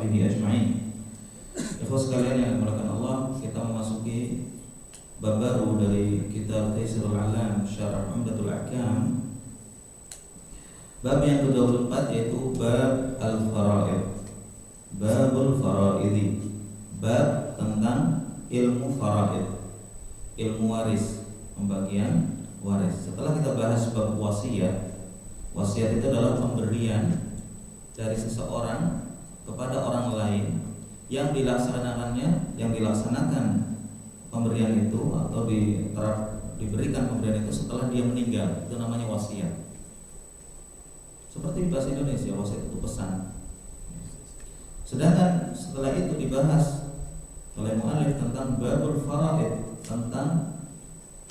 sahbihi ajma'in. Ikhwas sekalian yang dimuliakan Allah, kita memasuki bab baru dari kitab Taisirul Alam Syarah Umdatul Ahkam. Bab yang ke-24 yaitu bab al-faraid. Babul faraidi. Bab tentang ilmu faraid, ilmu waris, pembagian waris. Setelah kita bahas bab wasiat, wasiat itu adalah pemberian dari seseorang kepada orang lain yang dilaksanakan pemberian itu atau diberikan pemberian itu setelah dia meninggal, itu namanya wasiat. Seperti bahasa Indonesia, wasiat itu pesan. Sedangkan setelah itu dibahas oleh mu'allif tentang babul faraid, tentang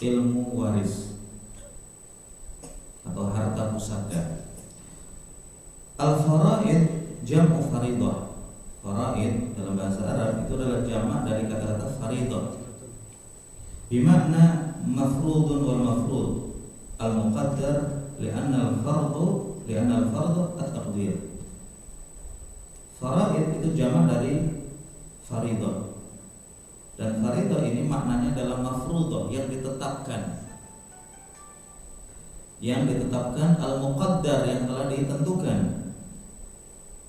ilmu waris atau harta pusaka. Al-faraid jam'u faridah. Faraid dalam bahasa Arab itu adalah jamak dari kata-kata faridah, bimakna mafrudun wal mafrud al-muqaddar li'anna al-fardu at-taqdir. Faraid itu jamak dari faridah, dan faridah ini maknanya adalah mafrudah, yang ditetapkan, al-muqaddar, yang telah ditentukan.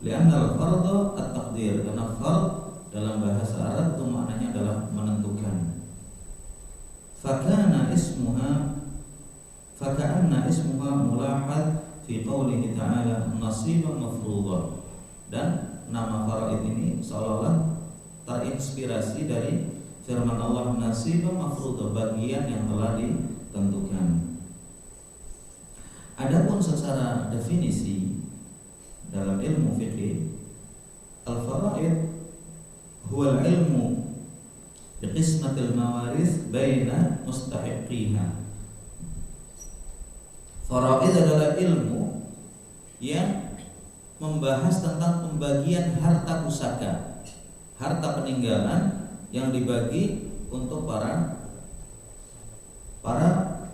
Li'anna al-fardu at-taqdir, karena fard dalam bahasa Arab itu maknanya adalah menentukan. Faka'anna ismuha mulahad fi qawlihi ta'ala nasiban mafruḍa. Dan nama faraid ini seolah-olah terinspirasi dari firman Allah nasiban mafruḍa, bagian yang telah ditentukan. Adapun secara definisi dalam ilmu fikih, al-faraid huwa al-ilmu biqismatil mawaris baina mustahiqiha. Faraid adalah ilmu yang membahas tentang pembagian harta pusaka, harta peninggalan yang dibagi untuk para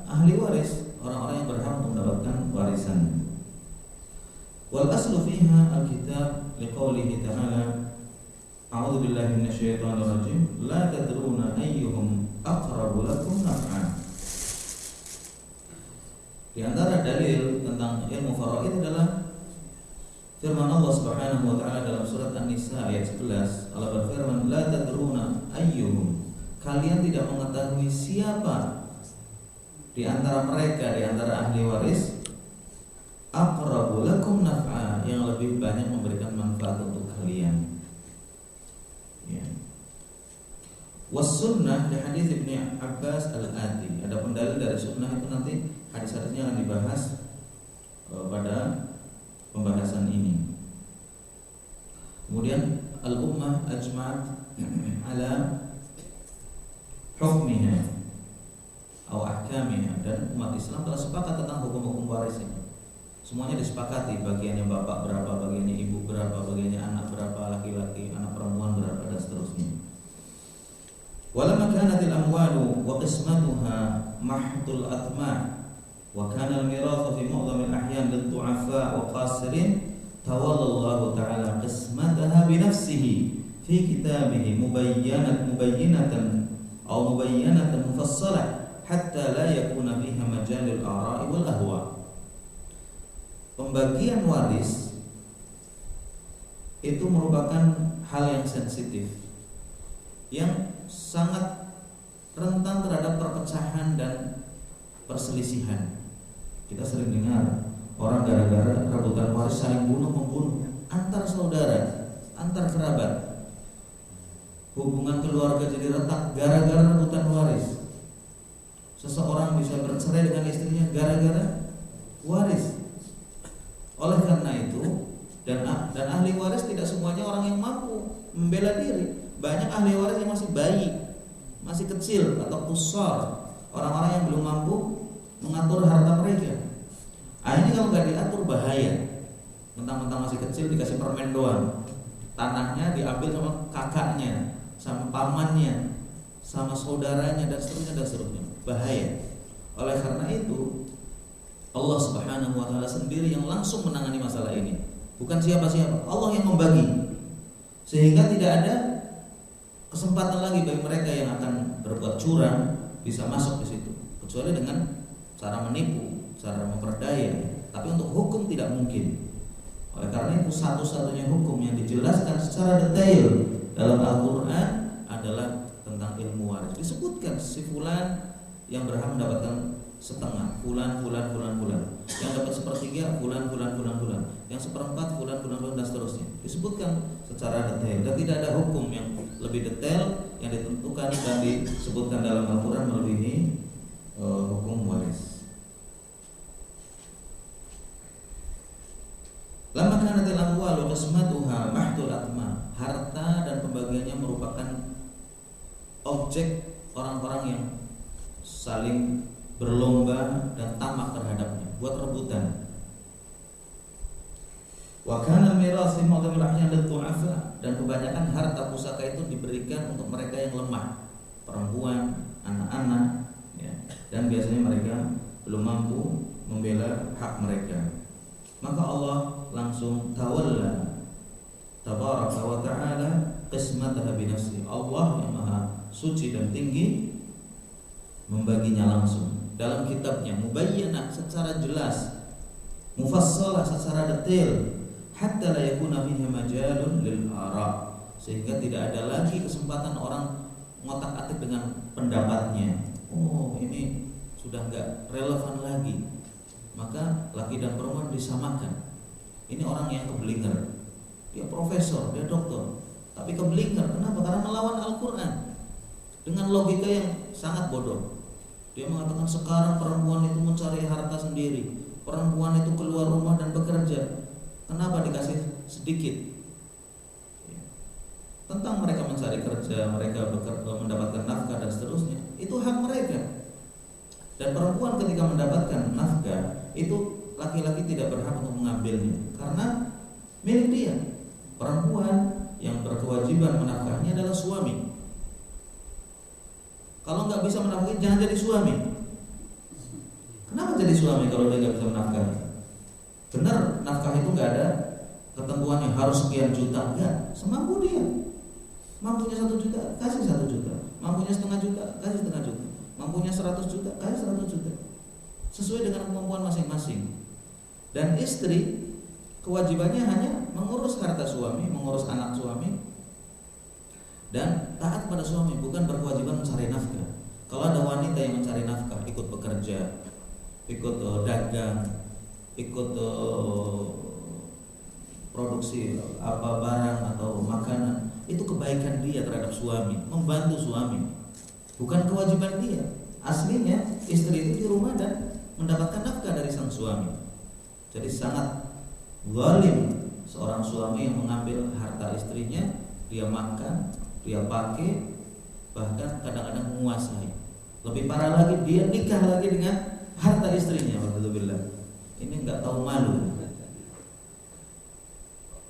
ahli waris, orang-orang yang berhak untuk mendapatkan warisan. Wal aslu fiha al-kitab liqaulihi ta'ala a'udzu billahi minasyaitonir rajim la tadruna ayyuhum aqrabu lakum naf'an. Di antara dalil tentang ilmu faraid adalah firman Allah Subhanahu wa taala dalam surat An-Nisa ayat 11. Allah berfirman, la tadruna ayyuhum, kalian tidak mengetahui siapa di antara mereka, di antara ahli waris, aqrabu lakum naf'a, yang lebih banyak memberikan manfaat untuk kalian. Ya. Was sunnah di hadis Ibnu Abbas al-Ati. Ada pendalil dari sunnah itu nanti hadis-hadisnya akan dibahas pada pembahasan ini. Kemudian al-ummah ajma'at ala hukmiha atau ahkamiha, dan umat Islam telah sepakat tentang hukum-hukum waris ini. Semuanya disepakati, bagiannya bapak berapa, bagiannya ibu berapa, bagiannya anak berapa, laki-laki, anak perempuan berapa, dan seterusnya. Walamma kanatil amwalu wa qismatuha mahdul atma' wa kana al-mirathu fi mu'dhamil ahyan lid-du'afa wa qasirin tawallallahu ta'ala qismataha bi nafsihi fi kitabihi mubayyinatan mufassalah hatta la yakuna fiha majalul ara'i wal ahwa. Pembagian waris itu merupakan hal yang sensitif, yang sangat rentan terhadap perpecahan dan perselisihan. Kita sering dengar orang gara-gara rebutan waris saling bunuh-membunuh antar saudara, antar kerabat. Hubungan keluarga jadi retak gara-gara rebutan waris. Seseorang bisa bercerai dengan istrinya gara-gara waris. Oleh karena itu, dan ahli waris tidak semuanya orang yang mampu membela diri. Banyak ahli waris yang masih bayi, masih kecil atau kusar, orang-orang yang belum mampu mengatur harta mereka. Ini kalau nggak diatur bahaya. Mentang-mentang masih kecil dikasih permen doang, tanahnya diambil sama kakaknya, sama pamannya, sama saudaranya, dan seterusnya, bahaya. Oleh karena itu, Allah Subhanahu wa taala sendiri yang langsung menangani masalah ini. Bukan siapa-siapa, Allah yang membagi. sehingga tidak ada kesempatan lagi bagi mereka yang akan berbuat curang bisa masuk di situ, kecuali dengan cara menipu, cara memperdaya. Tapi untuk hukum tidak mungkin. Oleh karena itu satu-satunya hukum yang dijelaskan secara detail dalam Al-Quran adalah tentang ilmu waris. Disebutkan si fulan yang berhak mendapatkan setengah, fulan. Yang dapat sepertiga, fulan. Yang seperempat, fulan, dan seterusnya. Disebutkan secara detail dan tidak ada hukum yang lebih detail yang ditentukan dan disebutkan dalam Al-Quran melebihi hukum waris. Lama kanatil amwalu qismatuha mahdul atma. Harta dan pembagiannya merupakan objek orang-orang yang saling berlomba dan tamak terhadapnya, buat rebutan. Wa kana al-mirath fi mawdhi'il ahyan lid-du'afa, dan kebanyakan harta pusaka itu diberikan untuk mereka yang lemah, perempuan, anak-anak, ya. Dan biasanya mereka belum mampu membela hak mereka. Maka Allah langsung tawalla tabaraka wa ta'ala qismataha bi nafsi. Allah yang maha suci dan tinggi membaginya langsung dalam kitabnya, mubayyana secara jelas, mufassalah secara detail, hatta la yakuna fihi majalun lil ara, sehingga tidak ada lagi kesempatan orang ngotak-atik dengan pendapatnya. Oh, ini sudah enggak relevan lagi, maka laki dan perempuan disamakan. Ini orang yang keblinger, dia profesor, dia doktor, tapi keblinger. Kenapa? Karena melawan Al-Quran dengan logika yang sangat bodoh. Dia mengatakan sekarang perempuan itu mencari harta sendiri, perempuan itu keluar rumah dan bekerja. Kenapa dikasih sedikit? Tentang mereka mencari kerja, mereka mendapatkan nafkah dan seterusnya, itu hak mereka. Dan perempuan ketika mendapatkan nafkah, itu laki-laki tidak berhak untuk mengambilnya karena milik dia. Perempuan yang berkewajiban menafkahinya adalah suami. Kalau nggak bisa menafkahi, jangan jadi suami. Kenapa jadi suami kalau dia nggak bisa menafkahi? Benar, nafkah itu nggak ada ketentuannya harus sekian juta, enggak, semampu dia. Mampunya 1 juta, kasih 1 juta. Mampunya setengah juta, kasih setengah juta. Mampunya 100 juta, kasih 100 juta. Sesuai dengan kemampuan masing-masing. Dan istri kewajibannya hanya mengurus harta suami, mengurus anak suami, dan taat pada suami, bukan berkewajiban mencari nafkah. Kalau ada wanita yang mencari nafkah, ikut bekerja, ikut dagang, ikut produksi apa barang atau makanan, itu kebaikan dia terhadap suami, membantu suami, bukan kewajiban dia. Aslinya istri itu di rumah dan mendapatkan nafkah dari sang suami. Jadi sangat zalim seorang suami yang mengambil harta istrinya, dia makan, dia pakai, bahkan kadang-kadang menguasai. Lebih parah lagi, dia nikah lagi dengan harta istrinya. Alhamdulillah. Ini nggak tahu malu.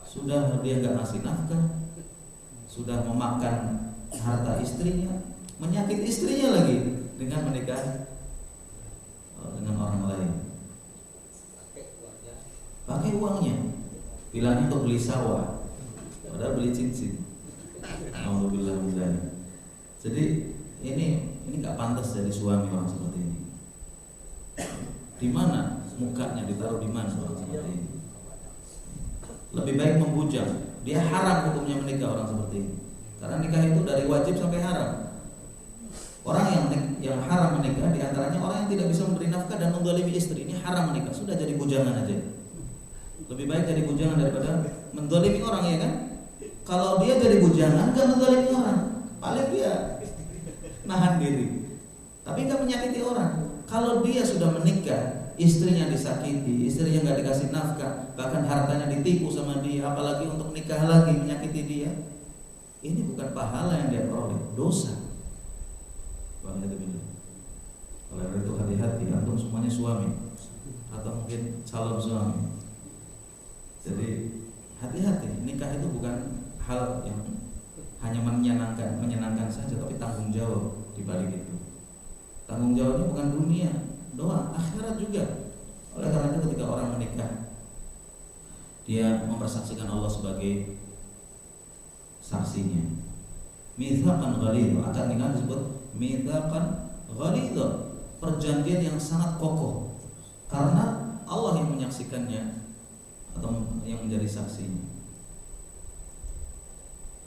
Sudah dia nggak ngasih nafkah, sudah memakan harta istrinya, menyakiti istrinya lagi dengan menikah dengan orang lain. Pakai uangnya, bilangnya untuk beli sawah, padahal beli cincin. Alhamdulillah. Jadi ini nggak pantas jadi suami orang seperti ini. Di mana mukanya ditaruh, di mana orang seperti ini? Lebih baik membujang. Dia haram hukumnya menikah orang seperti ini. Karena nikah itu dari wajib sampai haram. Orang yang haram menikah diantaranya orang yang tidak bisa memberi nafkah dan mendzalimi istri. Ini haram menikah, sudah jadi bujangan aja. Lebih baik jadi bujangan daripada mendzalimi orang, ya kan? Kalau dia jadi bujangan gak mendzalimi orang, paling dia nahan diri, tapi gak menyakiti orang. Kalau dia sudah menikah, istrinya disakiti, istrinya gak dikasih nafkah, bahkan hartanya ditipu sama dia, apalagi untuk nikah lagi menyakiti dia, ini bukan pahala yang dia peroleh, dosa. Oleh itu hati-hati, antum semuanya suami atau mungkin calon suami. Jadi hati-hati, nikah itu bukan hal yang hanya menyenangkan saja, tapi tanggung jawab di balik itu. Tanggung jawabnya bukan dunia doang, akhirat juga. Oleh karena itu ketika orang menikah, dia mempersaksikan Allah sebagai saksinya. Mitsaqan ghalidha, akan dengan disebut mitsaqan ghalidha, perjanjian yang sangat kokoh, karena Allah yang menyaksikannya atau yang menjadi saksinya.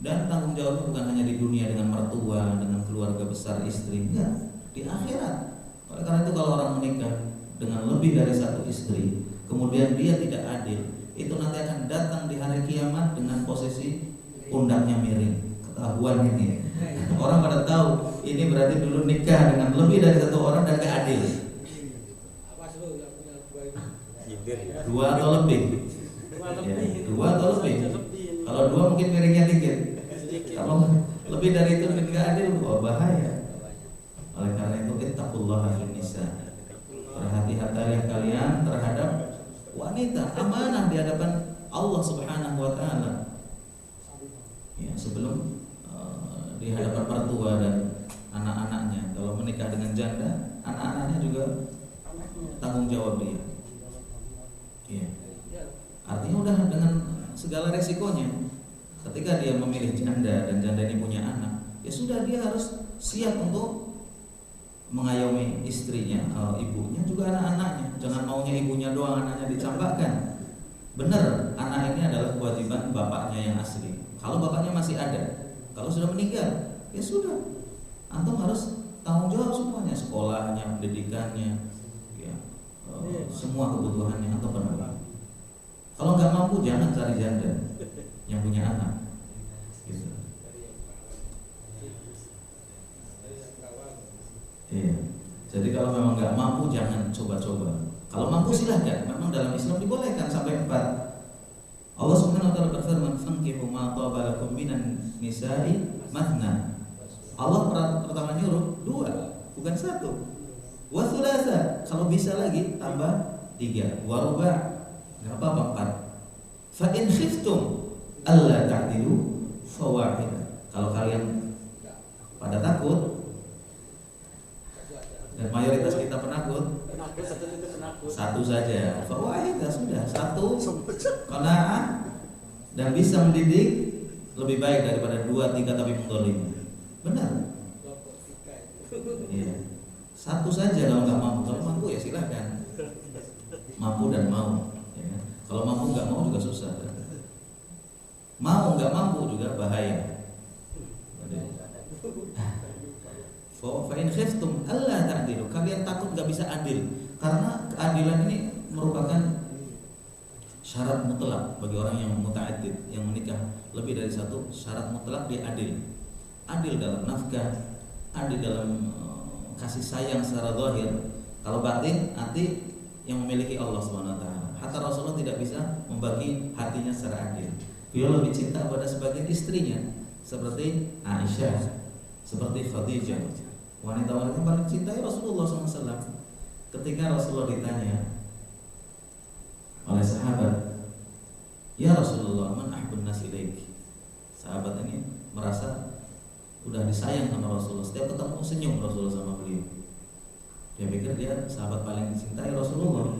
Dan tanggung jawabnya bukan hanya di dunia dengan mertua, dengan keluarga besar istri, enggak, di akhirat. Oleh karena itu kalau orang menikah dengan lebih dari satu istri, kemudian dia tidak adil, itu nanti akan datang di hari kiamat dengan posisi pundaknya miring. Ketahuan ini, orang pada tahu ini berarti dulu nikah dengan lebih dari satu orang dan gak adil. Dua atau lebih. Ya, dua atau lebih. Kalau dua mungkin miringnya dikit. Kalau lebih dari itu mungkin gak adil, oh bahaya. Oleh karena itu ittaqullaha fin nisa. Berhati-hatilah kalian terhadap wanita, amanah di hadapan Allah Subhanahu wa taala. Ya, sebelum di hadapan mertua dan anak-anaknya. Kalau menikah dengan janda, anak-anaknya juga tanggung jawab dia. Ya. Artinya udah dengan segala resikonya. Ketika dia memilih janda dan janda ini punya anak, ya sudah dia harus siap untuk mengayomi istrinya, ibunya juga anak-anaknya. Jangan maunya ibunya doang, anaknya dicampakkan. Benar, anak ini adalah kewajiban bapaknya yang asli. Kalau bapaknya masih ada, kalau sudah meninggal, ya sudah, antum harus tanggung jawab semuanya, sekolahnya, pendidikannya, ya, semua kebutuhannya antum penuhi. Kalau nggak mampu jangan cari janda yang punya anak. Gitu. Iya. Jadi kalau memang nggak mampu jangan coba-coba. Kalau mampu silahkan. Memang dalam Islam dibolehkan sampai 4. Allah Subhanahu wa taala berfirman, "Fankihu ma taba lakum minan nisa'i mathna." Allah pertama nyuruh 2, bukan 1. Wa thulatha, kalau bisa lagi tambah 3. Wa ruba', enggak apa-apa 4. Fa in khiftum alla ta'dilu fawahidah. Kalau kalian pada takut, dan mayoritas kita penakut, satu saja. Fawahidah, sudah 1 qanaah dan bisa mendidik lebih baik daripada 2, 3 tapi mendolim. Benar. Iya. 1 saja kalau nggak mampu. Kalau mampu ya silahkan. Mampu dan mau. Ya. Kalau mampu nggak mau juga susah. Mau nggak mampu juga bahaya. Fa in khiftum alla ta'dilu, kalian takut nggak bisa adil, karena keadilan ini merupakan syarat mutlak bagi orang yang muta'addid, yang menikah lebih dari 1, syarat mutlak dia adil. Adil dalam nafkah, adil dalam kasih sayang secara zahir. Kalau batin, hati yang memiliki Allah Subhanahu wa taala. Hatta Rasulullah tidak bisa membagi hatinya secara adil. Beliau lebih cinta pada sebagian istrinya, seperti Aisyah, seperti Khadijah. Wanita-wanita paling cintai Rasulullah SAW. Ketika Rasulullah ditanya oleh sahabat, "Ya Rasulullah, man ahabbun nas ilaik?" Sahabat ini merasa udah disayang sama Rasulullah. Setiap ketemu senyum Rasulullah sama beliau. Dia pikir dia sahabat paling dicintai Rasulullah.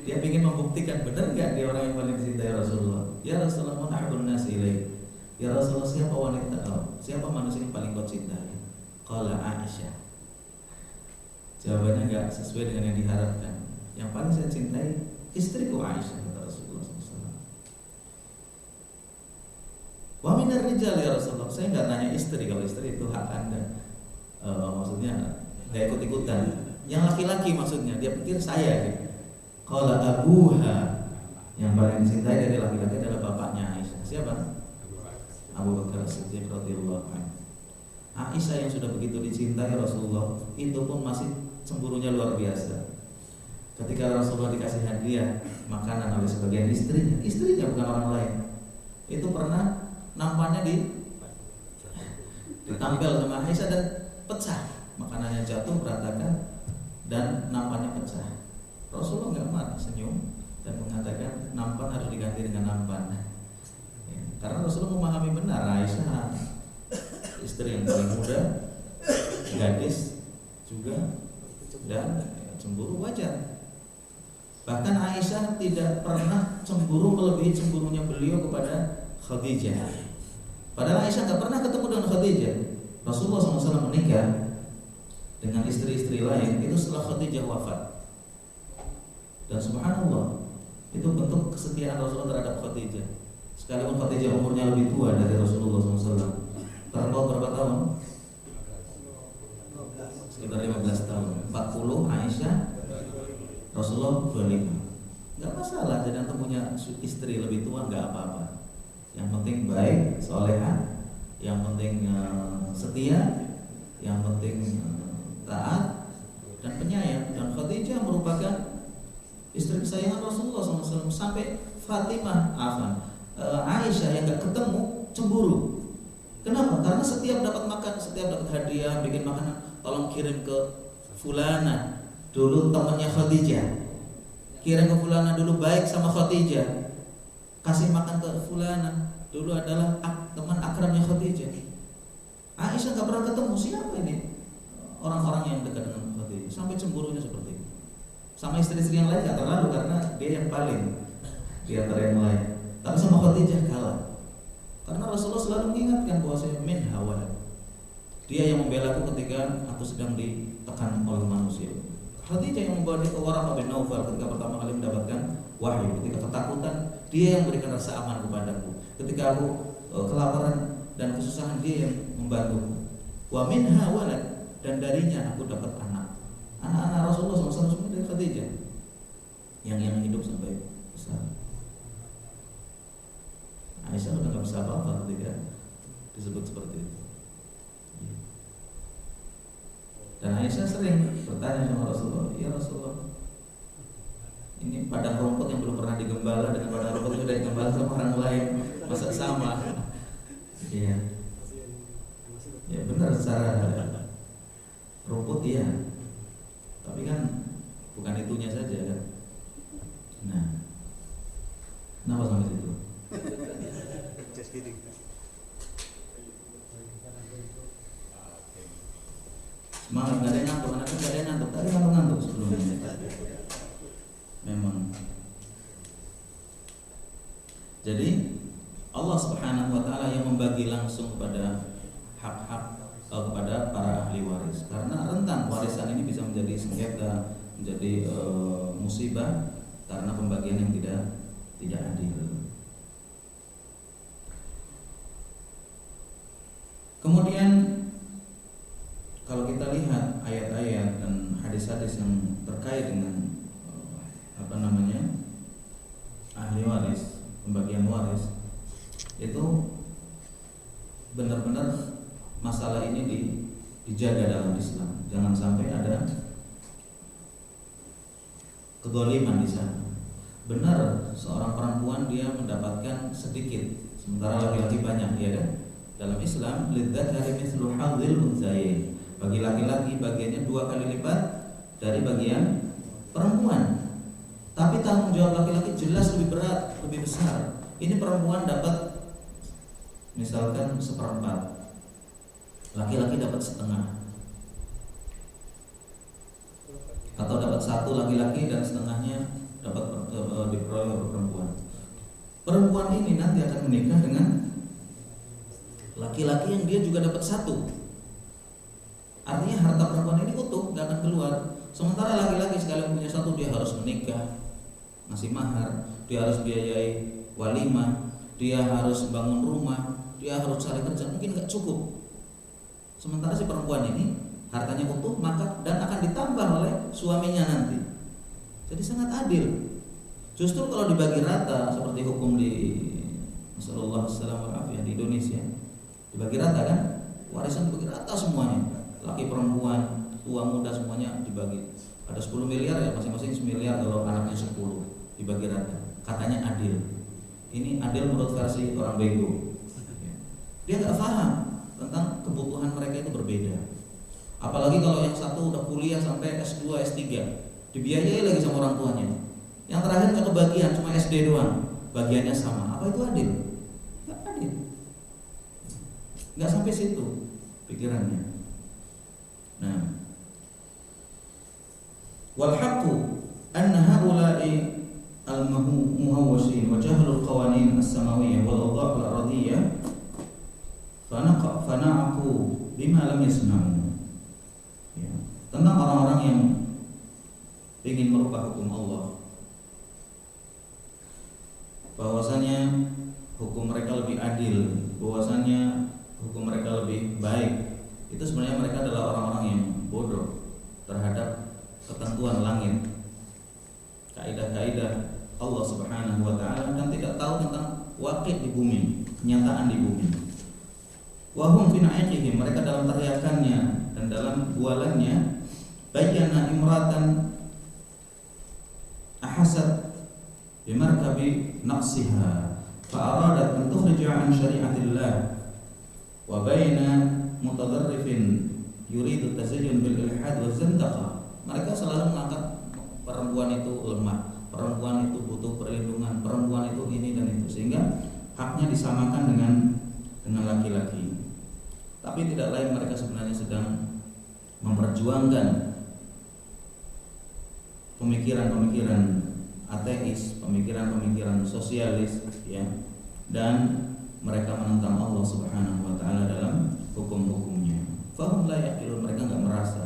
Dia ingin membuktikan benar nggak dia orang yang paling dicintai Rasulullah. "Ya Rasulullah, man ahabbun nas ilaik?" Ya Rasulullah, siapa wanita, siapa manusia yang paling kau cintai? Qala Aisyah. Jawabannya enggak sesuai dengan yang diharapkan. Yang paling saya cintai istriku Aisyah, kata Rasulullah SAW. Wa minar rijal ya Rasulullah. Saya enggak nanya istri, kalau istri itu hak Anda. Maksudnya enggak ikut-ikutan. Yang laki-laki maksudnya, dia pikir saya gitu. Qala abuha. Yang paling dicintai dari laki-laki adalah bapaknya Aisyah. Siapa? Abu Bakar As-Siddiq radhiyallahu anhu. Aisyah yang sudah begitu dicintai Rasulullah, itu pun masih cemburunya luar biasa. Ketika Rasulullah dikasih hadiah makanan oleh sebagian istrinya bukan orang lain, itu pernah nampaknya ditampil sama Aisyah dan pecah, makanannya jatuh berantakan dan nampaknya pecah. Rasulullah nggak marah, senyum dan mengatakan nampan harus diganti dengan nampan. Ya, karena Rasulullah memahami benar Aisyah istri yang paling muda, gadis juga, dan cemburu wajar. Bahkan Aisyah tidak pernah cemburu melebihi cemburunya beliau kepada Khadijah. Padahal Aisyah nggak pernah ketemu dengan Khadijah. Rasulullah SAW menikah dengan istri-istri lain itu setelah Khadijah wafat. Dan subhanallah, itu bentuk kesetiaan Rasulullah terhadap Khadijah. Sekalipun Khadijah umurnya lebih tua dari Rasulullah SAW. Berapa tahun? Sekitar 15 tahun. 40 Aisyah, Rasulullah 25. Gak masalah jadi antum punya istri lebih tua, gak apa-apa. Yang penting baik, solehah, yang penting setia, yang penting taat dan penyayang. Dan Khadijah merupakan istri kesayangan Rasulullah SAW. Sampai Fatimah, Aisyah yang gak ketemu cemburu. Kenapa? Karena setiap dapat makan, setiap dapat hadiah, bikin makanan, tolong kirim ke fulana. Dulu temannya Khadijah, kirim ke fulana dulu, baik sama Khadijah. Kasih makan ke fulana, dulu adalah teman akrabnya Khadijah. Aisyah gak pernah ketemu, siapa ini orang-orang yang dekat dengan Khadijah. Sampai cemburunya seperti itu. Sama istri-istri yang lain gak terlalu, karena dia yang paling di antara yang lain. Tapi sama Khadijah kalah. Karena Rasulullah selalu mengingatkan bahwasanya min hawala. Dia yang membela aku ketika aku sedang ditekan oleh manusia. Khadijah yang membawa dia ke Waraqah bin Naufal ketika pertama kali mendapatkan wahyu. Ketika ketakutan, dia yang memberikan rasa aman kepadaku. Ketika aku kelaparan dan kesusahan, dia yang membantuku. Wa minha walad, dan darinya aku dapat anak. Anak-anak Rasulullah SAW semua dari Khadijah yang hidup sampai besar. Aisyah udah gak bisa apa-apa ketika disebut seperti itu. Dan Aisyah sering bertanya sama Rasulullah, ya Rasulullah, ini padang rumput yang belum pernah digembala dengan padang rumput yang sudah digembala sama orang lain, masa sama? Iya. Ya benar, secara rumput iya, tapi kan bukan itunya saja kan. Nah, kenapa sampai situ? Just kidding. Semangat, gak ada yang ngantuk, anaknya gak ada yang ngantuk. Tadi ngantuk sebelumnya. Memang. Jadi Allah Subhanahu wa taala yang membagi langsung kepada hak-hak kepada para ahli waris. Karena rentan warisan ini bisa menjadi sengketa, menjadi musibah karena pembagian yang tidak adil. Kemudian kalau kita lihat ayat-ayat dan hadis-hadis yang terkait dengan ahli waris, pembagian waris, itu benar-benar masalah ini dijaga dalam Islam. Jangan sampai ada kezaliman di sana. Benar, seorang perempuan dia mendapatkan sedikit, sementara laki-laki banyak, ya kan? Dalam Islam, lidzakari mithlu hadzil untsayain. Bagi laki-laki bagiannya 2 kali lipat dari bagian perempuan. Tapi tanggung jawab laki-laki jelas lebih berat, lebih besar. Ini perempuan dapat misalkan 1/4, laki-laki dapat 1/2, atau dapat 1 laki-laki dan 1/2-nya dapat diperoleh oleh perempuan. Perempuan ini nanti akan menikah dengan laki-laki yang dia juga dapat 1. Artinya harta perempuan ini utuh, gak akan keluar. Sementara laki-laki sekali punya 1, dia harus menikah, ngasih mahar, dia harus biayai walimah, dia harus bangun rumah, dia harus cari kerja, mungkin gak cukup. Sementara si perempuan ini hartanya utuh, maka dan akan ditambah oleh suaminya nanti. Jadi sangat adil. Justru kalau dibagi rata seperti hukum di Nasallallahu alaihi di Indonesia, dibagi rata kan, warisan dibagi rata semuanya, laki perempuan, tua muda semuanya dibagi. Ada 10 miliar ya, masing-masing 1 miliar kalau anaknya 10, dibagi rata. Katanya adil. Ini adil menurut versi orang bego. Dia nggak paham tentang kebutuhan mereka itu berbeda. Apalagi kalau yang satu udah kuliah sampai S2, S3, dibiayai lagi sama orang tuanya. Yang terakhir nggak kebagian, cuma SD doang, bagiannya sama. Apa itu adil? Nggak adil. Nggak sampai situ pikirannya. Nah, wal haqqu anna haula'i al-muhawwisin wa jahlul qawanin as-samawiyyah wal awdha' al-ardhiyyah bima lam yasma'u. Ya, tentang orang-orang yang ingin merubah hukum Allah, bahwasanya hukum mereka lebih adil, bahwasanya hukum mereka lebih baik. Itu sebenarnya mereka adalah orang-orang yang bodoh terhadap ketentuan langit, kaidah-kaidah Allah Subhanahu wa taala, dan tidak tahu tentang waqi' di bumi, kenyataan di bumi. Wa hum fi na'iqihim, mereka dalam teriakannya dan dalam bualannya, bayyana imratan ahasat bimarkabi naqsiha fa aradat an tukhrija an syari'atillah wa baina mutadarrifin yuridu tazayyun bil ilhad wa zandaqah. Mereka selalu mengangkat perempuan itu lemah, perempuan itu butuh perlindungan, perempuan itu ini dan itu, sehingga haknya disamakan dengan laki-laki. Tapi tidak lain mereka sebenarnya sedang memperjuangkan pemikiran-pemikiran ateis, pemikiran-pemikiran sosialis, ya, dan mereka menentang Allah Subhanahu wa taala dalam hukum-hukumnya. Fahum la yaqilun, mereka enggak merasa.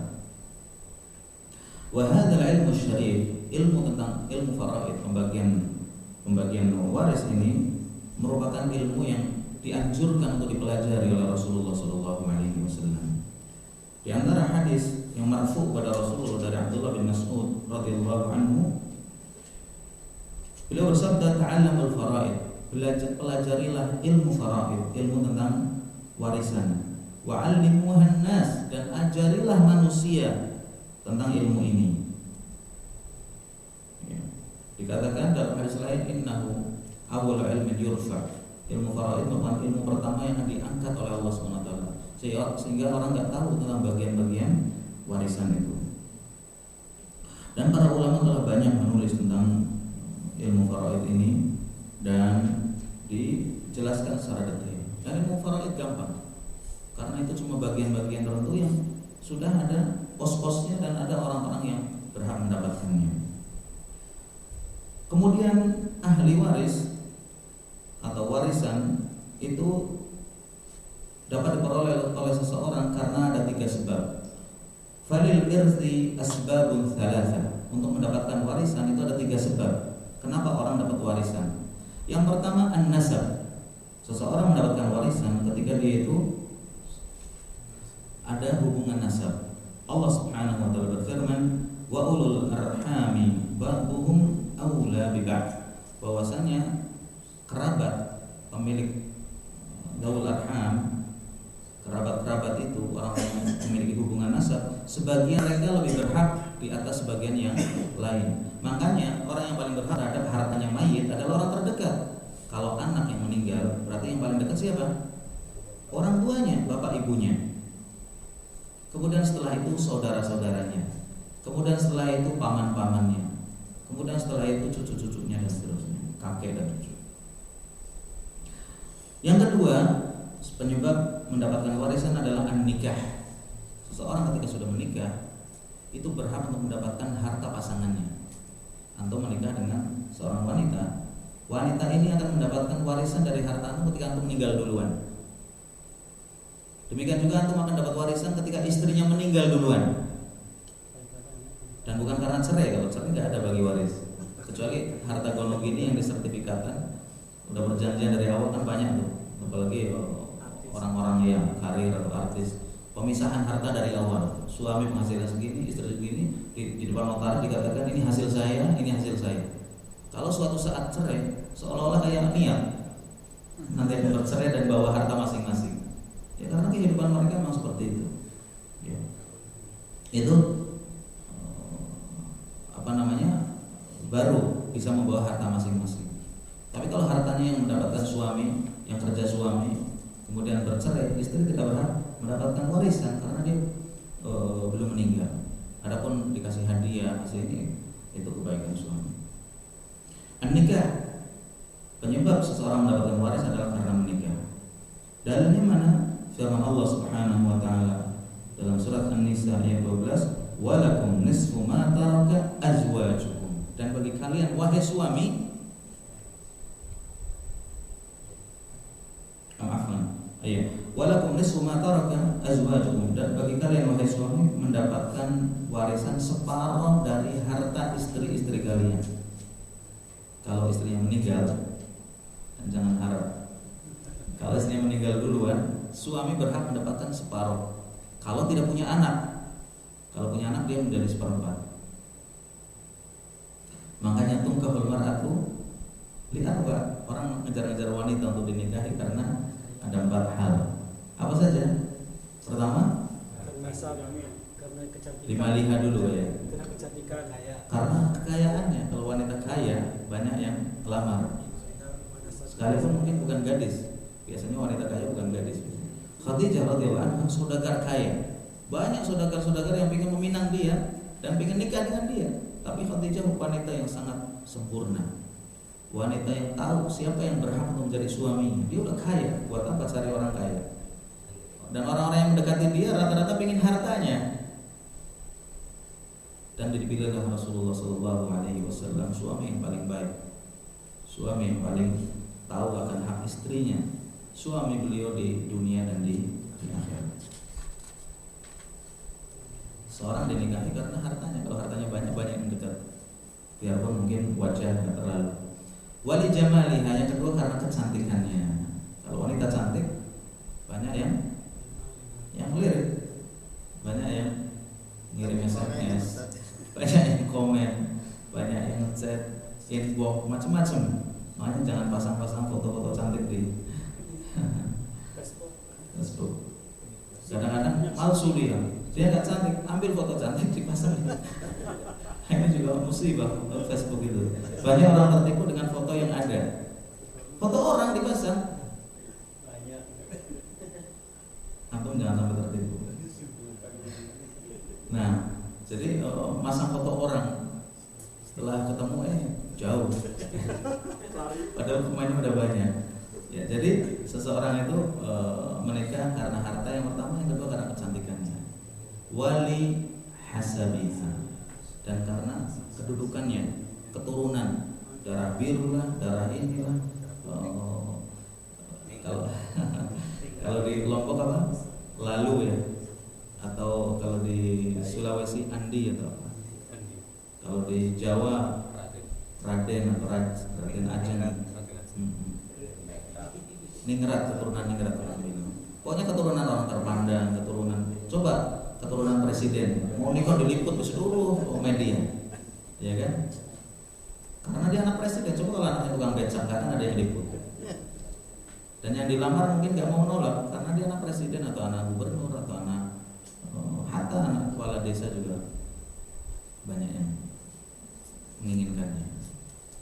Wa hadzal ilmu syarif, ilmu tentang ilmu faraid, pembagian waris ini merupakan ilmu yang dianjurkan untuk dipelajari oleh Rasulullah SAW. Di antara hadis yang marfu kepada Rasulullah dari Abdullah bin Mas'ud radhiyallahu anhu, beliau bersabda, ta'allamul faraid, pelajarilah ilmu faraid, ilmu tentang warisan, wa 'allimuhan nas, dan ajarilah manusia tentang ilmu ini. Ya. Dikatakan dalam hadis lain, innahu awwal ilmin yurfa. Ilmu faraid merupakan ilmu pertama yang diangkat oleh Allah SWT, sehingga orang nggak tahu tentang bagian-bagian warisan itu. Dan para ulama telah banyak menulis tentang ilmu faraid ini dan dijelaskan secara detail. Dan ilmu faraid gampang, karena itu cuma bagian-bagian tertentu yang sudah ada pos-posnya dan ada orang-orang yang berhak mendapatkannya. Kemudian ahli waris atau warisan itu dapat diperoleh oleh seseorang karena ada 3 sebab. Falil irthi asbabun thalatha. Untuk mendapatkan warisan itu ada 3 sebab. Kenapa orang dapat warisan? Yang pertama an-nasab. Seseorang mendapatkan warisan ketika dia itu ada hubungan nasab. Allah Subhanahu wa taala berfirman, wa ulul arhami ba'dhum aula bi ba'd. Bahwasanya kerabat, pemilik daul arham, kerabat-kerabat itu orang yang memiliki hubungan nasab, sebagian mereka lebih berhak di atas sebagian yang lain. Makanya orang yang paling berhak terhadap hartanya mayit adalah orang terdekat. Kalau anak yang meninggal, berarti yang paling dekat siapa? Orang tuanya, bapak ibunya. Kemudian setelah itu saudara-saudaranya. Kemudian setelah itu paman-pamannya. Kemudian setelah itu cucu-cucunya dan seterusnya, kakek dan cucu. Yang kedua, penyebab mendapatkan warisan adalah an-nikah. Seseorang ketika sudah menikah itu berhak untuk mendapatkan harta pasangannya. Antum menikah dengan seorang wanita, wanita ini akan mendapatkan warisan dari harta antum ketika antum meninggal duluan. Demikian juga antum akan dapat warisan ketika istrinya meninggal duluan. Dan bukan karena cerai, kalau cerai nggak ada bagi waris. Kecuali harta gono gini yang disertifikatkan, udah perjanjian dari awal kan banyak tuh. Apalagi orang-orang yang karir atau artis, pemisahan harta dari awal. Suami penghasilan segini, istri segini, di depan notar dikatakan ini hasil saya, ini hasil saya. Kalau suatu saat cerai, seolah-olah kayak niat nanti bercerai dan bawa harta masing-masing. Ya karena kehidupan mereka memang seperti itu. Ya. Itu baru bisa membawa harta masing-masing. Tapi kalau hartanya yang mendapatkan suami, yang kerja suami, kemudian bercerai, istri tidak berhak mendapatkan warisan karena dia belum meninggal. Adapun dikasih hadiah, hasil ini itu kebaikan suami. An-nikah, penyebab seseorang mendapatkan waris adalah karena menikah. Dalilnya mana? Firman Allah Subhanahu wa taala dalam surat An-Nisa ayat 12, "Walakum nisfu ma taraka azwajukum." Dan bagi kalian wahai suami, Iya, walakum nisfu ma taraka azwajukum, dan bagi kalian wahai suami mendapatkan warisan separuh dari harta istri-istri kalian. Kalau istrinya meninggal, dan jangan harap, kalau istrinya meninggal duluan, suami berhak mendapatkan separuh. Kalau tidak punya anak, kalau punya anak dia menjadi seperempat. Makanya tungkahul mar'atu lihat apa? Orang ngejar-ngejar wanita untuk dinikahi karena ada 4 hal. Apa saja? Pertama, karena kecantikan. Limaliha dulu ya. Karena kecantikan kaya. Karena kekayaannya. Kalau wanita kaya banyak yang lamar. Sekalipun mungkin bukan gadis. Biasanya wanita kaya bukan gadis. Khadijah radhiyallahu anha saudagar kaya. Banyak saudagar-saudagar yang ingin meminang dia dan ingin nikah dengan dia. Tapi Khadijah wanita yang sangat sempurna. Wanita yang tahu siapa yang berhak untuk menjadi suaminya. Dia udah kaya, buat apa cari orang kaya? Dan orang-orang yang mendekati dia rata-rata ingin hartanya. Dan dipilihlah Rasulullah SAW suami yang paling baik, suami yang paling tahu akan hak istrinya, suami beliau di dunia dan di akhirat. Seorang dinikahi karena hartanya. Kalau hartanya banyak yang dekat, biarpun mungkin wajah tidak terlalu. Wali jamaliha, yang kedua karena kecantikannya. Kalau wanita cantik, banyak yang lirik, banyak yang ngirim SMS, banyak yang komen, banyak yang chat, inbox, macam-macam. Makanya jangan pasang-pasang foto-foto cantik di Facebook. Kadang-kadang palsu dia nggak cantik, ambil foto cantik dipasang. Ini juga musibah Facebook itu. Banyak orang tertipu dengan foto yang ada. Foto orang dipasang. Antum jangan sampai tertipu. Nah, jadi masang foto orang setelah ketemu jauh. Padahal pemainnya udah banyak. Ya, jadi seseorang itu menikah karena harta yang pertama, yang kedua karena kecantikannya. Wali hasabiha, dan karena kedudukannya, keturunan, darah biru lah, darah inilah. Kalau di Lombok apa? Lalu ya, atau kalau di Sulawesi Andi atau apa? Kalau di Jawa Raden atau Raden Ajeng. Ningrat, keturunan Ningrat. Pokoknya keturunan orang terpandang, keturunan. Coba keturunan presiden mau nikah diliput di seluruh media, ya kan? Karena dia anak presiden. Coba kalau anaknya tukang becak, kadang ada yang diliput. Dan yang dilamar mungkin nggak mau nolak karena dia anak presiden atau anak gubernur atau anak hatta, anak kepala desa juga banyak yang menginginkannya.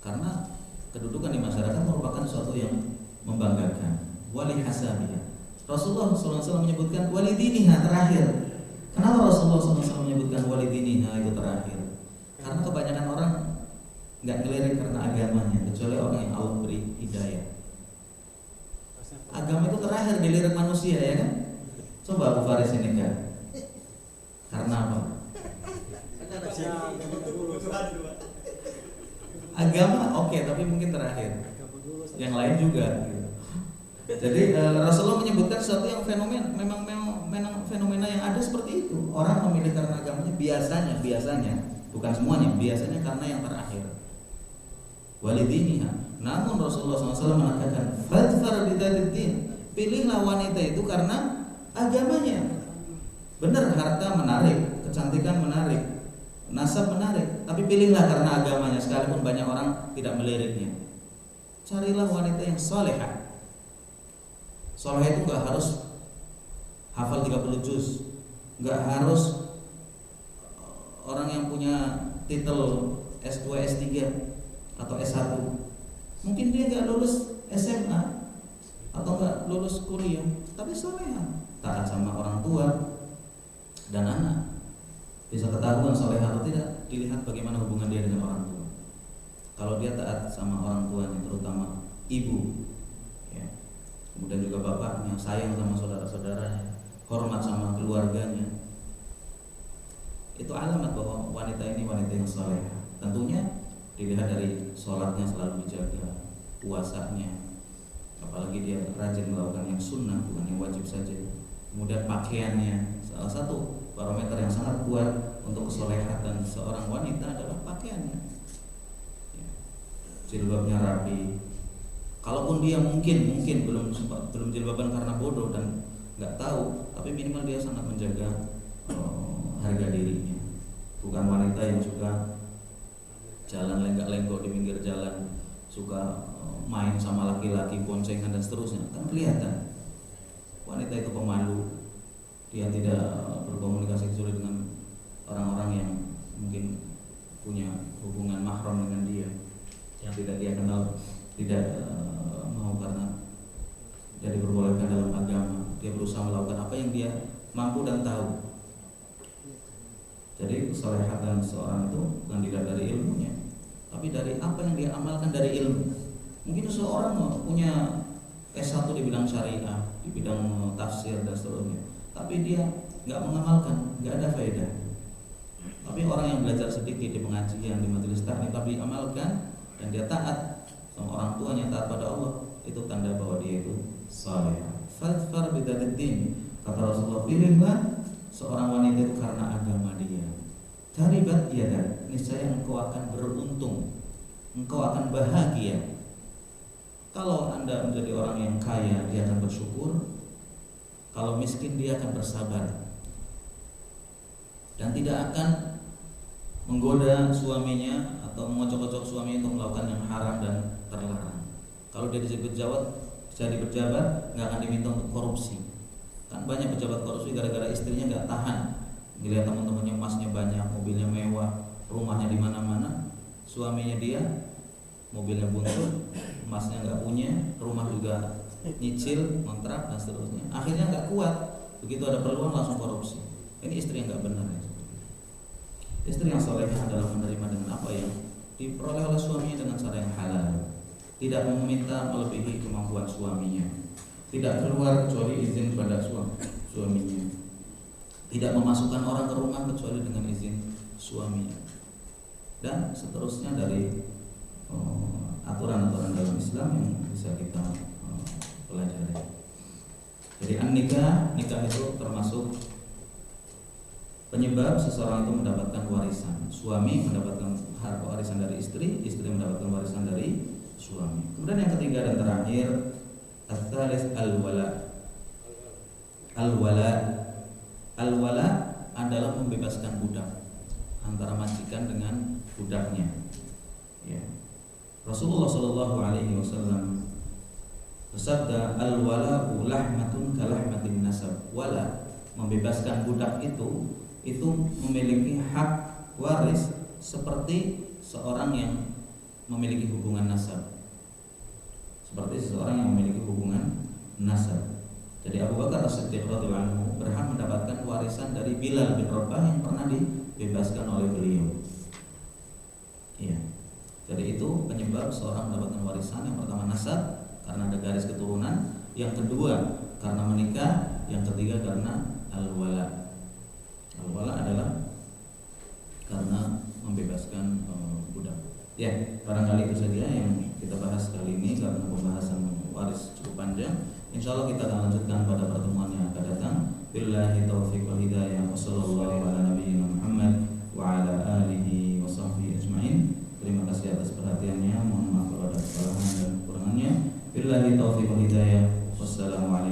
Karena kedudukan di masyarakat merupakan sesuatu yang membanggakan. Wali hasabiha. Rasulullah SAW menyebutkan walidiniha terakhir. Kenapa Rasulullah SAW menyebutkan walidiniha itu terakhir? Karena kebanyakan orang nggak ngelirik karena agamanya, kecuali orang yang Allah beri hidayah. Agama itu terakhir dilirik manusia, ya kan? Coba Abu Faris ini kan? Karena apa? Agama oke, tapi mungkin terakhir. Yang lain juga. Jadi Rasulullah menyebutkan sesuatu yang memang fenomena yang ada seperti itu. Orang memilih karena agamanya biasanya, bukan semuanya, biasanya karena yang terakhir. Walidiniha. Namun Rasulullah SAW mengatakan, fadfar bidzatiddin, pilihlah wanita itu karena agamanya. Benar, harta menarik, kecantikan menarik, nasab menarik, tapi pilihlah karena agamanya. Sekalipun banyak orang tidak meliriknya, carilah wanita yang salehah. Saleh itu gak harus hafal 30 juz, gak harus orang yang punya titel S2, S3 atau S1. Mungkin dia gak lulus SMA atau gak lulus kuliah, tapi salehah, taat sama orang tua dan anak. Bisa ketahuan salehah atau tidak dilihat bagaimana hubungan dia dengan orang tua. Kalau dia taat sama orang tuanya, terutama ibu, ya. Kemudian juga bapaknya, sayang sama saudara-saudaranya, hormat sama keluarganya, itu alamat bahwa wanita ini wanita yang salehah. Tentunya dilihat dari sholatnya selalu dijaga, puasanya, apalagi dia rajin melakukan yang sunnah, bukan yang wajib saja. Kemudian pakaiannya, salah satu parameter yang sangat kuat untuk kesolehatan seorang wanita adalah pakaiannya. Ya. Jilbabnya rapi. Kalaupun dia mungkin belum jilbaban karena bodoh dan nggak tahu, tapi minimal dia sangat menjaga harga dirinya. Bukan wanita yang suka jalan lenggak-lenggok di pinggir jalan, suka main sama laki-laki, boncengan dan seterusnya. Kan kelihatan wanita itu pemalu, dia tidak berkomunikasi kecuali dengan orang-orang yang mungkin punya hubungan mahram dengan dia, yang tidak dia kenal, tidak mau karena jadi diperbolehkan dalam agama. Dia berusaha melakukan apa yang dia mampu dan tahu. Jadi kesolehatan seorang itu bukan dilihat dari ilmunya, tapi dari apa yang dia amalkan dari ilmu. Mungkin seseorang punya S1 di bidang syariah, di bidang tafsir dan seterusnya, tapi dia nggak mengamalkan, nggak ada faedah. Tapi orang yang belajar sedikit di pengajian, di majelis taklim, tapi amalkan dan dia taat sama orang tuanya, taat pada Allah, itu tanda bahwa dia itu saleh. Fadfar bidzatiddin, kata Rasulullah, pilihlah seorang wanita itu karena agama dia. Taribat yadak, niscaya engkau akan beruntung, engkau akan bahagia. Kalau Anda menjadi orang yang kaya, dia akan bersyukur. Kalau miskin, dia akan bersabar dan tidak akan menggoda suaminya atau mengocok-ocok suaminya untuk melakukan yang haram dan terlarang. Kalau dia jadi pejabat, nggak akan diminta untuk korupsi. Kan banyak pejabat korupsi gara-gara istrinya nggak tahan. Dilihat teman-temannya emasnya banyak, mobilnya mewah, rumahnya di mana-mana. Suaminya dia mobilnya buntut, emasnya nggak punya, rumah juga nyicil, kontrak dan seterusnya. Akhirnya nggak kuat, begitu ada peluang langsung korupsi. Ini istri yang nggak benar ya. Istri yang solehah adalah menerima dengan apa yang diperoleh oleh suaminya dengan cara yang halal. Tidak meminta melebihi kemampuan suaminya, tidak keluar kecuali izin pada suaminya, tidak memasukkan orang ke rumah kecuali dengan izin suaminya, dan seterusnya dari aturan-aturan dalam Islam yang bisa kita pelajari. Jadi nikah itu termasuk penyebab seseorang itu mendapatkan warisan. Suami mendapatkan warisan dari istri, istri mendapatkan warisan dari suami. Kemudian yang ketiga dan terakhir, ats-tsalits al-wala. Al-wala adalah membebaskan budak, antara majikan dengan budaknya. Ya. Rasulullah Shallallahu Alaihi Wasallam bersabda, al-wala'u lahmatun kalahmatin nasab. Wala, membebaskan budak itu memiliki hak waris seperti seorang yang memiliki hubungan nasab. Seperti seseorang yang memiliki hubungan nasab. Jadi Abu Bakar As-Siddiq radhiyallahu anhu berhak mendapatkan warisan dari Bilal bin Rabah yang pernah dibebaskan oleh beliau. Iya. Jadi itu penyebab seorang mendapatkan warisan. Yang pertama nasab, karena ada garis keturunan. Yang kedua karena menikah. Yang ketiga karena al-wala. Al-wala adalah karena membebaskan budak. Ya, barangkali itu saja yang kita bahas kali ini karena pembahasan waris cukup panjang. Insyaallah kita akan lanjutkan pada pertemuan yang akan datang. Billahi taufiq wal hidayah. Wassallallahu ala nabiyyina Muhammad wa ala alihi wa sahbihi ajmain. Terima kasih atas perhatiannya. Mohon maaf kalau ada kesalahan dan kekurangannya. Billahi taufiq wal hidayah. Wassalamualaikum